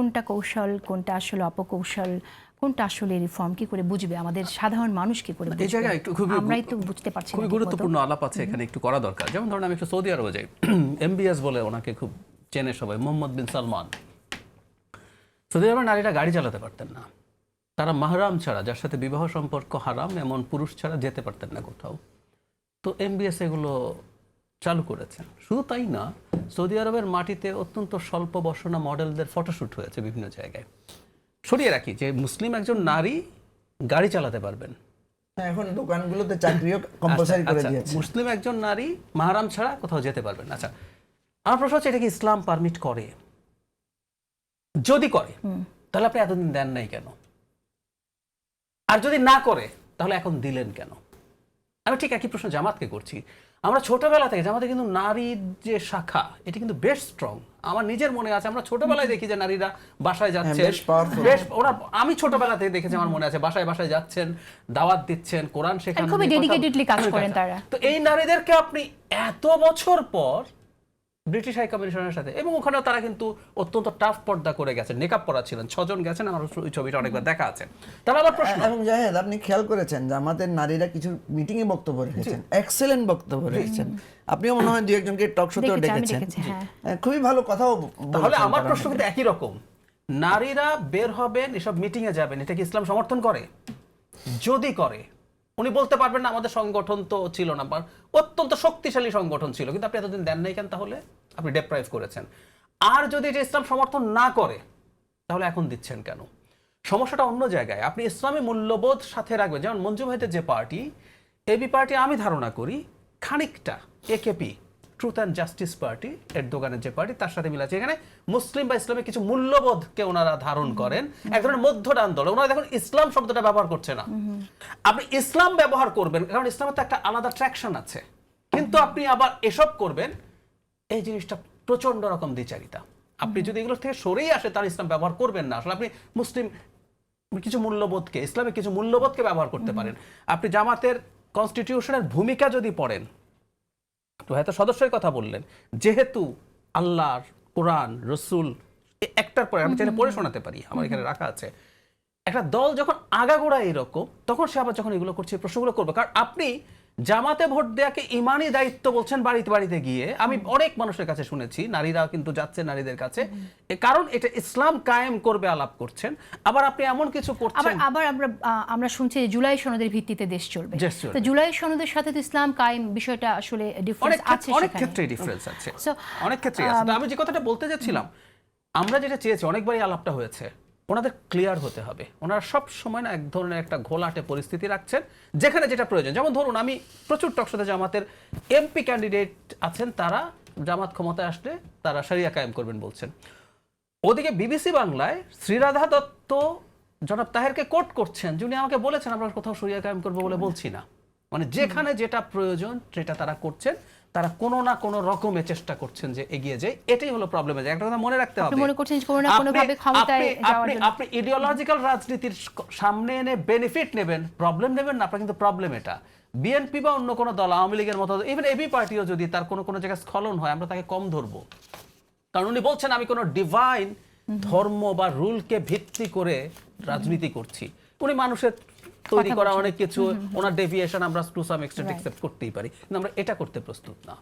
কোনটা কৌশল, কোনটা আসলে অপকৌশল, কোনটা আসলে রিফর্ম, কি করে বুঝবে আমাদের সাধারণ মানুষ, কি করে এই জায়গায় একটু আমরাই তো বুঝতে পারছি না। খুবই গুরুত্বপূর্ণ আলাপ আছে এখানে, একটু করা দরকার। যেমন ধরুন আমি একটু সৌদি আরবে যাই, এমবিএস বলে ওনাকে খুব চেনে সবাই, মোহাম্মদ বিন সালমান। সৌদি আরবের নারীরা গাড়ি চালাতে পারতেন না, তারা মাহরাম ছাড়া, যার সাথে বিবাহ সম্পর্ক হারাম এমন পুরুষ ছাড়া যেতে পারতেন না কোথাও। তো এমবিএস এগুলো চালু করেছেন। শুধু তাই না, সৌদি আরবের মাটিতে অত্যন্ত স্বল্প বসনা মডেলদের ফটোশ্যুট হয়েছে বিভিন্ন জায়গায়। সরিয়ে রাখি যে মুসলিম একজন নারী গাড়ি চালাতে পারবেন, এখন দোকানগুলোতে চাকরিও কম্পালসারি করে দিয়েছে। মুসলিম একজন নারী মাহরাম ছাড়া কোথাও যেতে পারবেন। আচ্ছা, আমার প্রশ্ন হচ্ছে এটা কি ইসলাম পারমিট করে? যদি করে তাহলে আপনি এতদিন দেন নাই কেন? আর যদি না করে তাহলে এখন দিলেন কেন? আমি ঠিক একই প্রশ্ন জামাতকে করছি। আমরা ছোটবেলা থেকে, জামাতে কিন্তু নারীর যে শাখা এটি কিন্তু বেশ স্ট্রং। আমার নিজের মনে আছে, আমরা ছোটবেলায় দেখি যে নারীরা বাসায় যাচ্ছে, বেশ ওরা, আমি ছোটবেলা থেকে দেখেছি, আমার মনে আছে বাসায় বাসায় যাচ্ছেন, দাওয়াত দিচ্ছেন, কোরআন শেখানো, খুবই ডেডিকেটেডলি কাজ করেন তারা। তো এই নারীদেরকে আপনি এত বছর পর ব্রিটিশ হাই কমিশনের সাথে, এবং ওখানেও তারা কিন্তু অত্যন্ত টাফ পর্দা করে গেছেন, নেকাব পরা ছিলেন, 6 জন গেছেন, আমার ওই ছবিটা অনেকবার দেখা আছে। তাহলে আমার প্রশ্ন, এবং জাহেদ আপনি খেয়াল করেছেন যে আমাদের নারীরা কিছু মিটিং এ বক্তব্য রেখেছেন, এক্সেলেন্ট বক্তব্য রেখেছেন। আপনিও মনে হয় দুই একজনকে টক শোতেও ডেকেছেন, খুবই ভালো কথাও। তাহলে আমার প্রশ্ন কিন্তু একই রকম, নারীরা বের হবেন, এসব মিটিং এ যাবেন, এটা কি ইসলাম সমর্থন করে? যদি করে, উনি বলতে পারবেন না আমাদের সংগঠন তো ছিল না, অত্যন্ত শক্তিশালী সংগঠন ছিল, কিন্তু আপনি এতদিন দেন নাই কেন? তাহলে আপনি ডেপ্রাইভ করেছেন। আর যদি এটা ইসলাম সমর্থন না করে তাহলে এখন দিচ্ছেন কেন? সমস্যাটা অন্য জায়গায়। আপনি ইসলামী মূল্যবোধ সাথে রাখবেন। যেমন মঞ্জু ভাইদের যে পার্টি, এবি পার্টি, আমি ধারণা করি খানিকটা AKP, truth and justice party, এরদোগানের যে পার্টি, তার সাথে মিল আছে। এখানে মুসলিম বা ইসলামের কিছু মূল্যবোধকে ওনারা ধারণ করেন, এক ধরনের মধ্যডান দল। ওনারা দেখুন ইসলাম শব্দটা ব্যবহার করছে না, আপনি ইসলাম ব্যবহার করবেন, কারণ ইসলামের তো একটা আলাদা ট্র্যাকশন আছে, কিন্তু আপনি আবার এসব করবেন, এই জিনিসটা প্রচন্ড রকম দ্বিচারিতা। আপনি যদি এগুলো থেকে সরেই আসে তার ইসলাম ব্যবহার করবেন না। আসলে আপনি মুসলিম কিছু মূল্যবোধকে, ইসলামের কিছু মূল্যবোধকে ব্যবহার করতে পারেন। আপনি জামাতের কনস্টিটিউশনের ভূমিকা যদি পড়েন, হয়তো সদস্যের কথা বললেন, যেহেতু আল্লাহর কোরআন রসুল একটার পরে, আমি চাইলে পড়ে শোনাতে পারি, আমার এখানে রাখা আছে। একটা দল যখন আগাগোড়া এরকম, তখন সে আবার যখন এগুলো করছে, প্রশ্নগুলো করবে। কারণ আপনি জামাতে ভোট দেওয়াকে ইমানি দায়িত্ব বলছেন, বাড়িতে বাড়িতে গিয়ে আমি অনেক মানুষের কাছে শুনেছি, নারীরা কিন্তু যাচ্ছে নারীদের কাছে, কারণ এটা ইসলাম কায়েম করবে আলাপ করছেন। আবার আপনি এমন কিছু করছেন, আবার আমরা শুনছি জুলাই সনদের ভিত্তিতে দেশ চলবে। তো জুলাই সনদের সাথে তো ইসলাম কায়েম বিষয়টা আসলে ডিফারেন্স আছে, অনেক ক্ষেত্রে ডিফারেন্স আছে, অনেক ক্ষেত্রে আছে। আমি যে কথাটা বলতে যাচ্ছিলাম, আমরা যেটা চেয়েছি, অনেকবারই আলাপটা হয়েছে, ওনাদের ক্লিয়ার হতে হবে। ওনারা সব সময় না এক ধরনের একটা ঘোলাটে পরিস্থিতি রাখছেন, যেখানে যেটা প্রয়োজন। যেমন ধরুন, আমি প্রচুর টকশোতে জামাতের এমপি ক্যান্ডিডেট আছেন, তারা জামাত ক্ষমতায় আসলে তারা শরিয়া কায়েম করবেন বলছেন। ওদিকে বিবিসি বাংলায় শ্রীরাধা দত্ত জনাব তাহেরকে কোট করছেন, যিনি আমাকে বলেছেন আমরা কোথাও শরিয়া কায়েম করবো বলে বলছি না। মানে যেখানে যেটা প্রয়োজন সেটা তারা করছেন, তারা কোনো না কোনো রকমে চেষ্টা করছেন যে এগিয়ে যায়। এটাই হলো প্রবলেম। একটা কথা মনে রাখতে হবে, আপনি ইডিওলজিক্যাল রাজনীতির সামনে এনে বেনিফিট নেবেন, প্রবলেম নেবেন না। আপনার কিন্তু প্রবলেম এটা, বিএনপি বা অন্য কোনো দল, আওয়ামী লীগের মতো, ইভেন এবি পার্টিও যদি তার কোনো কোনো জায়গায় স্খলন হয়, আমরা তাকে কম ধরবো। কারণ উনি বলছেন আমি কোনো ডিভাইন ধর্ম বা রুলকে ভিত্তি করে রাজনীতি করছি। উনি মানুষের তৈরি করা অনেক কিছু, ওনার ডেভিয়েশন আমরা টু সাম এক্সটেন্ট অ্যাকসেপ্ট করতেই পারি, কিন্তু আমরা এটা করতে প্রস্তুত না।